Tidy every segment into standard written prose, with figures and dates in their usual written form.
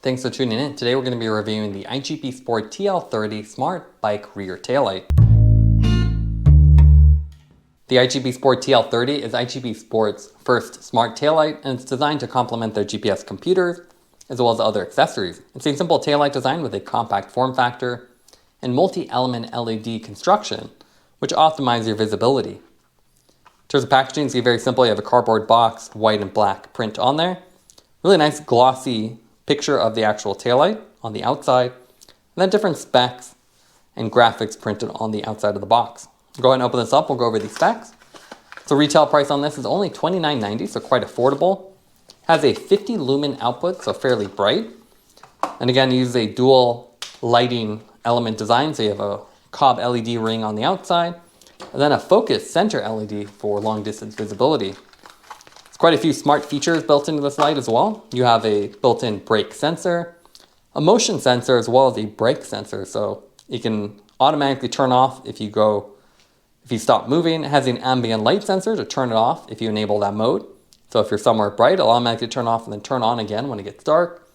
Thanks for tuning in. Today we're going to be reviewing the iGPSPORT TL30 Smart Bike Rear Taillight. The iGPSPORT TL30 is iGPSPORT's first smart taillight, and it's designed to complement their GPS computers as well as other accessories. It's a simple taillight design with a compact form factor and multi-element LED construction, which optimize your visibility. In terms of packaging, you see very simple. You have a cardboard box, white and black print on there. Really nice glossy picture of the actual taillight on the outside, and then different specs and graphics printed on the outside of the box. Go ahead and open this up. We'll go over the specs. So retail price on this is only $29.90, so quite affordable. Has a 50 lumen output, so fairly bright. And again, it uses a dual lighting element design, so you have a COB LED ring on the outside, and then a focus center LED for long distance visibility. There's quite a few smart features built into this light as well. You have a built-in brake sensor, a motion sensor, as well as a brake sensor. So you can automatically turn off if you stop moving. It has an ambient light sensor to turn it off if you enable that mode. So if you're somewhere bright, it'll automatically turn off and then turn on again when it gets dark.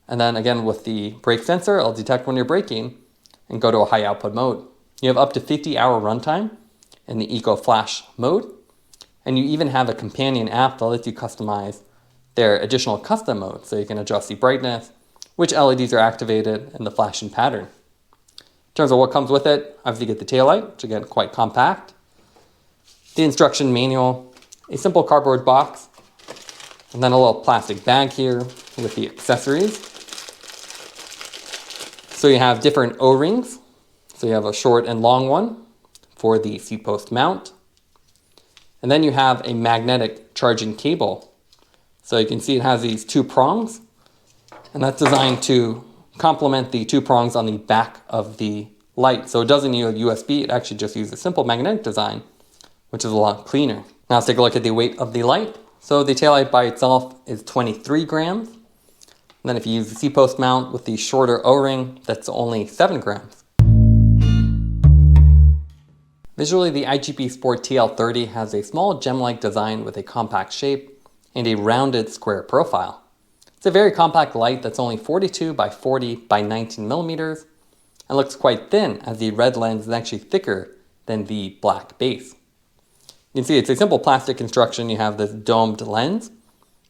And then again with the brake sensor, it'll detect when you're braking and go to a high output mode. You have up to 50-hour runtime in the Eco Flash mode. And you even have a companion app that lets you customize their additional custom modes. So you can adjust the brightness, which LEDs are activated, and the flashing pattern. In terms of what comes with it, obviously you get the taillight, which again, quite compact. The instruction manual, a simple cardboard box, and then a little plastic bag here with the accessories. So you have different O-rings. So you have a short and long one for the seat post mount. And then you have a magnetic charging cable. So you can see it has these two prongs, and that's designed to complement the two prongs on the back of the light. So it doesn't use USB, it actually just uses a simple magnetic design, which is a lot cleaner. Now let's take a look at the weight of the light. So the taillight by itself is 23 grams. And then if you use the seat post mount with the shorter O-ring, that's only 7 grams. Visually, the iGPSPORT TL30 has a small gem-like design with a compact shape and a rounded square profile. It's a very compact light that's only 42 by 40 by 19 millimeters and looks quite thin, as the red lens is actually thicker than the black base. You can see it's a simple plastic construction. You have this domed lens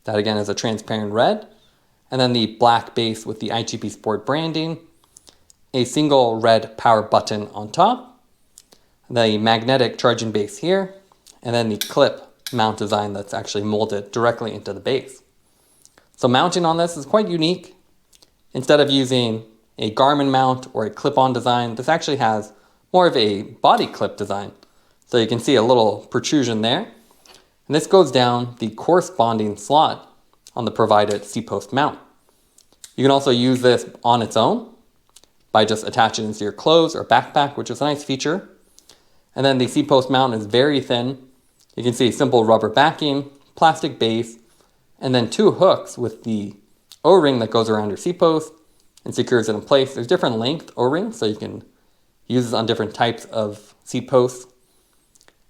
that again is a transparent red, and then the black base with the iGPSPORT branding, a single red power button on top, the magnetic charging base here, and then the clip mount design that's actually molded directly into the base. So mounting on this is quite unique. Instead of using a Garmin mount or a clip-on design, this actually has more of a body clip design. So you can see a little protrusion there. And this goes down the corresponding slot on the provided seat post mount. You can also use this on its own by just attaching it to your clothes or backpack, which is a nice feature. And then the seat post mount is very thin. You can see simple rubber backing, plastic base, and then two hooks with the O-ring that goes around your seat post and secures it in place. There's different length O-rings, so you can use this on different types of seat posts.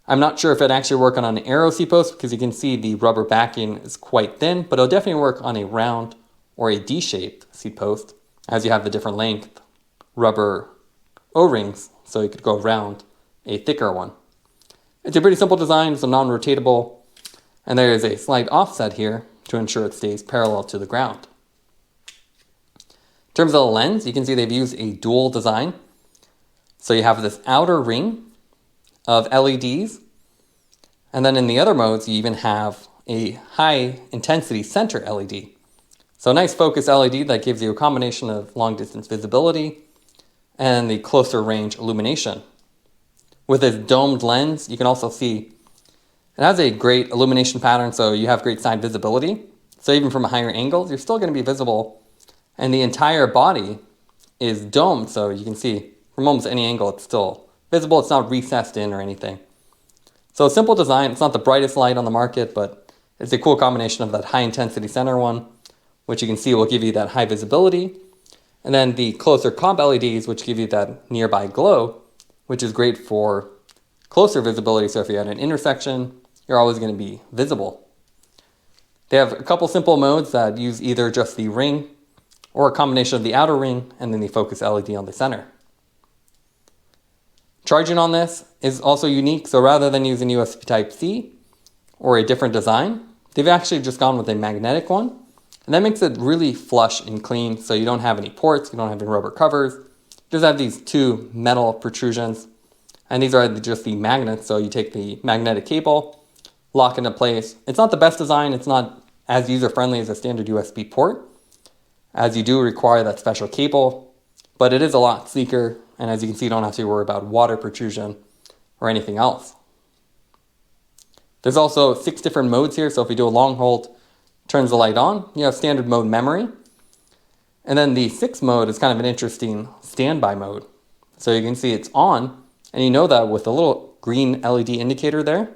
I'm not sure if it actually works on an arrow seat post because you can see the rubber backing is quite thin, but it'll definitely work on a round or a D-shaped seat post, as you have the different length rubber O-rings, so you could go around a thicker one. It's a pretty simple design, it's a non-rotatable, and there is a slight offset here to ensure it stays parallel to the ground. In terms of the lens, you can see they've used a dual design. So you have this outer ring of LEDs, and then in the other modes, you even have a high intensity center LED. So a nice focus LED that gives you a combination of long distance visibility and the closer range illumination. With this domed lens, you can also see it has a great illumination pattern, so you have great side visibility. So even from a higher angle, you're still going to be visible. And the entire body is domed, so you can see from almost any angle it's still visible. It's not recessed in or anything. So a simple design. It's not the brightest light on the market, but it's a cool combination of that high intensity center one, which you can see will give you that high visibility. And then the closer COB LEDs, which give you that nearby glow, which is great for closer visibility. So if you're at an intersection, you're always going to be visible. They have a couple simple modes that use either just the ring or a combination of the outer ring and then the focus LED on the center. Charging on this is also unique, so rather than using USB Type-C or a different design, they've actually just gone with a magnetic one, and that makes it really flush and clean, so you don't have any ports, you don't have any rubber covers. You just have these two metal protrusions, and these are just the magnets, so you take the magnetic cable, lock into place. It's not the best design, it's not as user-friendly as a standard USB port, as you do require that special cable, but it is a lot sleeker, and as you can see, you don't have to worry about water protrusion or anything else. There's also 6 different modes here, so if you do a long hold, turns the light on. You have standard mode memory. And then the 6th mode is kind of an interesting standby mode. So you can see it's on, and you know that with the little green LED indicator there,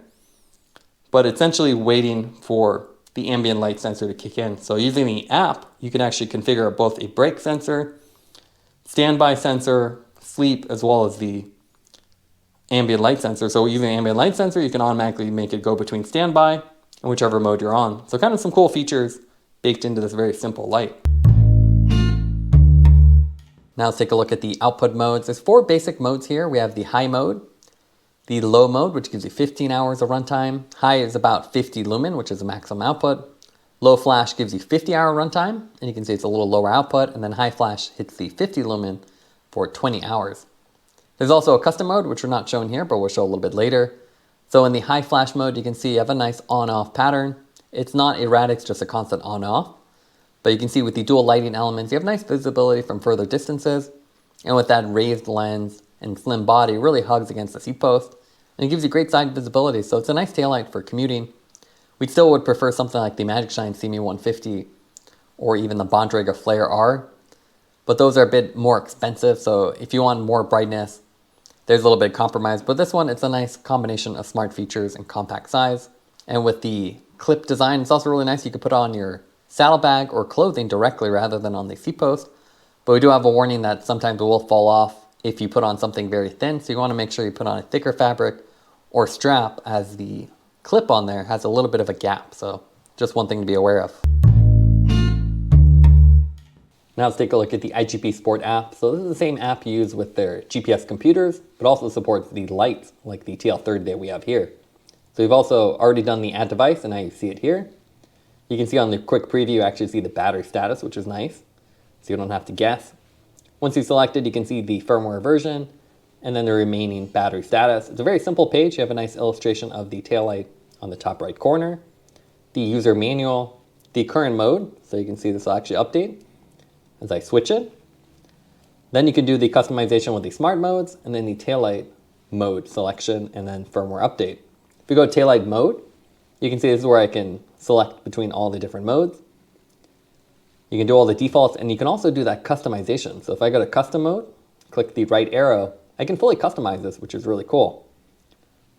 but essentially waiting for the ambient light sensor to kick in. So using the app, you can actually configure both a brake sensor, standby sensor, sleep, as well as the ambient light sensor. So using the ambient light sensor, you can automatically make it go between standby and whichever mode you're on. So kind of some cool features baked into this very simple light. Now let's take a look at the output modes. There's 4 basic modes here. We have the high mode, the low mode, which gives you 15 hours of runtime. High is about 50 lumen, which is the maximum output. Low flash gives you 50-hour runtime, and you can see it's a little lower output, and then high flash hits the 50 lumen for 20 hours. There's also a custom mode, which we're not showing here, but we'll show a little bit later. So in the high flash mode, you can see you have a nice on-off pattern. It's not erratic, it's just a constant on-off. But you can see with the dual lighting elements, you have nice visibility from further distances. And with that raised lens and slim body, it really hugs against the seat post. And it gives you great side visibility, so it's a nice taillight for commuting. We still would prefer something like the Magicshine Seemee 150 or even the Bontrager Flare R. But those are a bit more expensive, so if you want more brightness, there's a little bit of compromise. But this one, it's a nice combination of smart features and compact size. And with the clip design, it's also really nice. You can put it on your saddlebag or clothing directly rather than on the seat post. But we do have a warning that sometimes it will fall off if you put on something very thin. So you want to make sure you put on a thicker fabric or strap, as the clip on there has a little bit of a gap. So just one thing to be aware of. Now let's take a look at the iGPSPORT app. So this is the same app used with their GPS computers, but also supports the lights like the TL30 that we have here. So we've also already done the add device, and now you see it here. You can see on the quick preview, you actually see the battery status, which is nice, so you don't have to guess. Once you select it, you can see the firmware version, and then the remaining battery status. It's a very simple page. You have a nice illustration of the taillight on the top right corner, the user manual, the current mode, so you can see this will actually update as I switch it. Then you can do the customization with the smart modes, and then the taillight mode selection, and then firmware update. If you go to taillight mode, you can see this is where I can select between all the different modes. You can do all the defaults, and you can also do that customization. So if I go to custom mode, click the right arrow, I can fully customize this, which is really cool.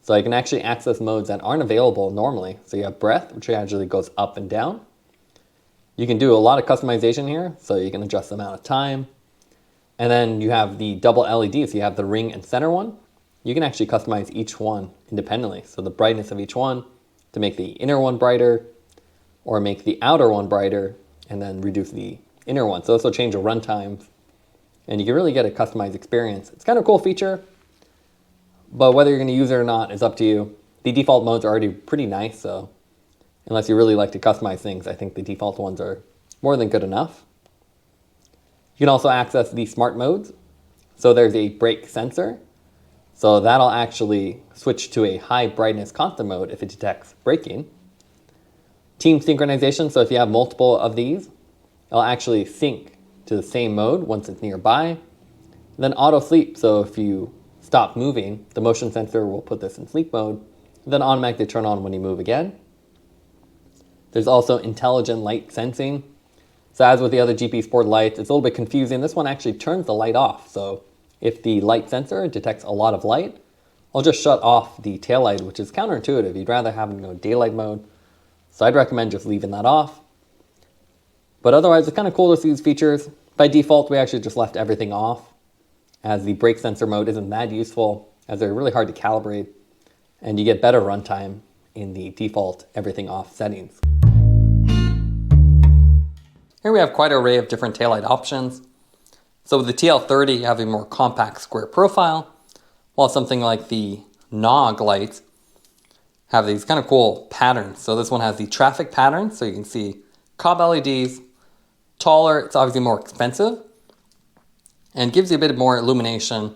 So I can actually access modes that aren't available normally. So you have breath, which actually goes up and down. You can do a lot of customization here, so you can adjust the amount of time. And then you have the double LED, so you have the ring and center one. You can actually customize each one independently. So the brightness of each one to make the inner one brighter, or make the outer one brighter, and then reduce the inner one. So this will change the run times, and you can really get a customized experience. It's kind of a cool feature, but whether you're going to use it or not is up to you. The default modes are already pretty nice, so unless you really like to customize things, I think the default ones are more than good enough. You can also access the smart modes. So there's a brake sensor. So that'll actually switch to a high brightness constant mode if it detects braking. Team synchronization, so if you have multiple of these, it'll actually sync to the same mode once it's nearby. And then auto sleep, so if you stop moving, the motion sensor will put this in sleep mode, and then automatically turn on when you move again. There's also intelligent light sensing. So as with the other iGPSPORT lights, it's a little bit confusing. This one actually turns the light off. So if the light sensor detects a lot of light, I'll just shut off the taillight, which is counterintuitive. You'd rather have it go daylight mode. So I'd recommend just leaving that off. But otherwise, it's kind of cool to see these features. By default, we actually just left everything off, as the brake sensor mode isn't that useful, as they're really hard to calibrate, and you get better runtime in the default everything off settings. Here we have quite an array of different taillight options. So with the TL30, you have a more compact square profile, while something like the KNOG lights have these kind of cool patterns. So this one has the traffic pattern, so you can see COB LEDs, taller, it's obviously more expensive, and gives you a bit more illumination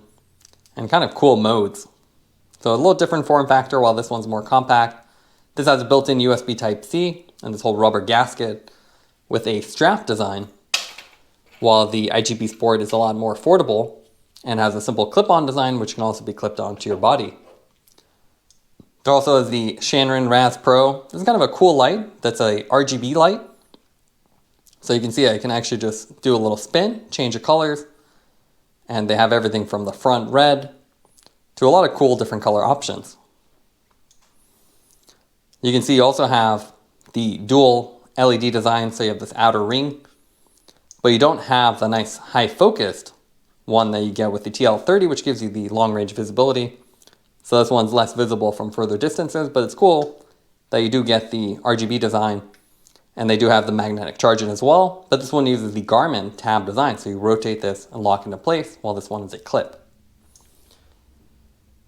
and kind of cool modes. So a little different form factor, while this one's more compact. This has a built-in USB Type-C and this whole rubber gasket with a strap design, while the iGPSPORT is a lot more affordable and has a simple clip-on design which can also be clipped onto your body. There also is the Sharen Raz Pro. This is kind of a cool light that's a RGB light. So you can see I can actually just do a little spin, change the colors, and they have everything from the front red to a lot of cool different color options. You can see you also have the dual LED design, so you have this outer ring, but you don't have the nice high focused one that you get with the TL30, which gives you the long range visibility. So this one's less visible from further distances, but it's cool that you do get the RGB design, and they do have the magnetic charging as well, but this one uses the Garmin tab design, so you rotate this and lock into place, while this one is a clip.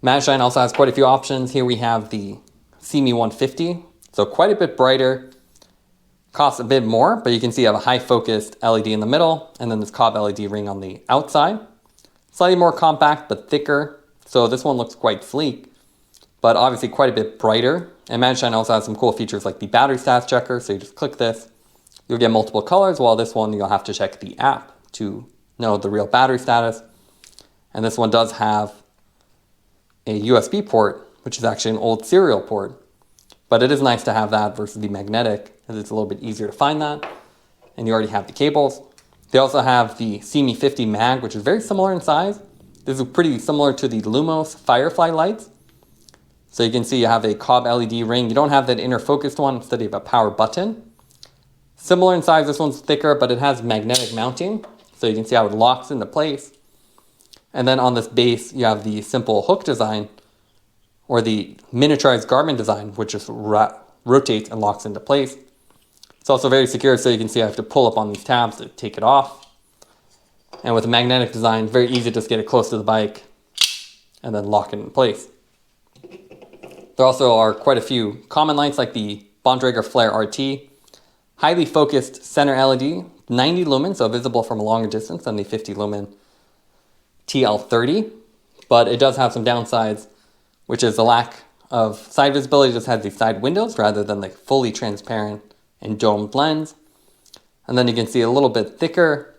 Magicshine also has quite a few options. Here we have the Seemee 150, so quite a bit brighter, costs a bit more, but you can see you have a high focused LED in the middle, and then this COB LED ring on the outside. Slightly more compact, but thicker, so this one looks quite sleek, but obviously quite a bit brighter. And Magicshine also has some cool features like the battery status checker, so you just click this, you'll get multiple colors, while this one you'll have to check the app to know the real battery status. And this one does have a USB port, which is actually an old serial port, but it is nice to have that versus the magnetic, as it's a little bit easier to find that, and you already have the cables. They also have the Seemee 50 mag, which is very similar in size. This is pretty similar to the Lumos Firefly lights. So you can see you have a COB LED ring. You don't have that inner focused one, instead you have a power button. Similar in size, this one's thicker, but it has magnetic mounting, so you can see how it locks into place. And then on this base, you have the simple hook design, or the miniaturized Garmin design, which just rotates and locks into place. It's also very secure, so you can see I have to pull up on these tabs to take it off. And with the magnetic design, very easy to just get it close to the bike and then lock it in place. There also are quite a few common lights like the Bontrager Flare RT, highly focused center LED, 90 lumen, so visible from a longer distance than the 50 lumen TL30, but it does have some downsides, which is the lack of side visibility. It just has these side windows rather than the fully transparent and domed lens. And then you can see a little bit thicker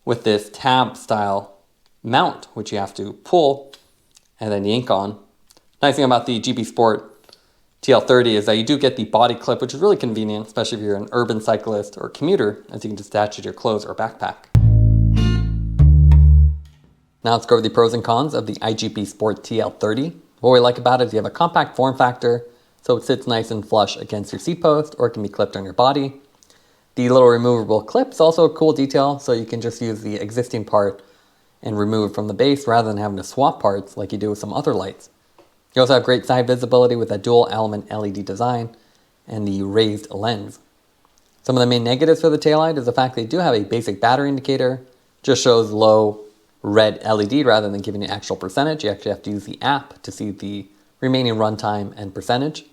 with this tab style mount, which you have to pull and then yank on. Nice thing about the iGPSPORT TL30 is that you do get the body clip, which is really convenient, especially if you're an urban cyclist or commuter, as you can just attach it to your clothes or backpack. Now let's go over the pros and cons of the iGPSPORT TL30. What we like about it is you have a compact form factor, so it sits nice and flush against your seat post, or it can be clipped on your body. The little removable clip is also a cool detail, so you can just use the existing part and remove it from the base rather than having to swap parts like you do with some other lights. You also have great side visibility with a dual element LED design and the raised lens. Some of the main negatives for the taillight is the fact they do have a basic battery indicator, just shows low red LED rather than giving you actual percentage. You actually have to use the app to see the remaining runtime and percentage.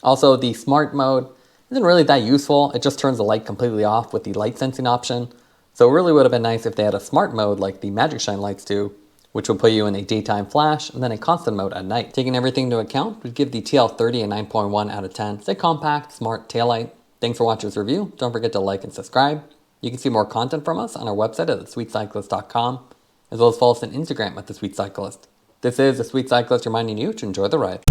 Also, the smart mode isn't really that useful. It just turns the light completely off with the light sensing option. So it really would have been nice if they had a smart mode like the Magicshine lights do, which would put you in a daytime flash and then a constant mode at night. Taking everything into account, we'd give the TL30 a 9.1 out of 10. It's a compact, smart taillight. Thanks for watching this review. Don't forget to like and subscribe. You can see more content from us on our website at thesweetcyclist.com, as well as follow us on Instagram at thesweetcyclist. This is The Sweet Cyclist reminding you to enjoy the ride.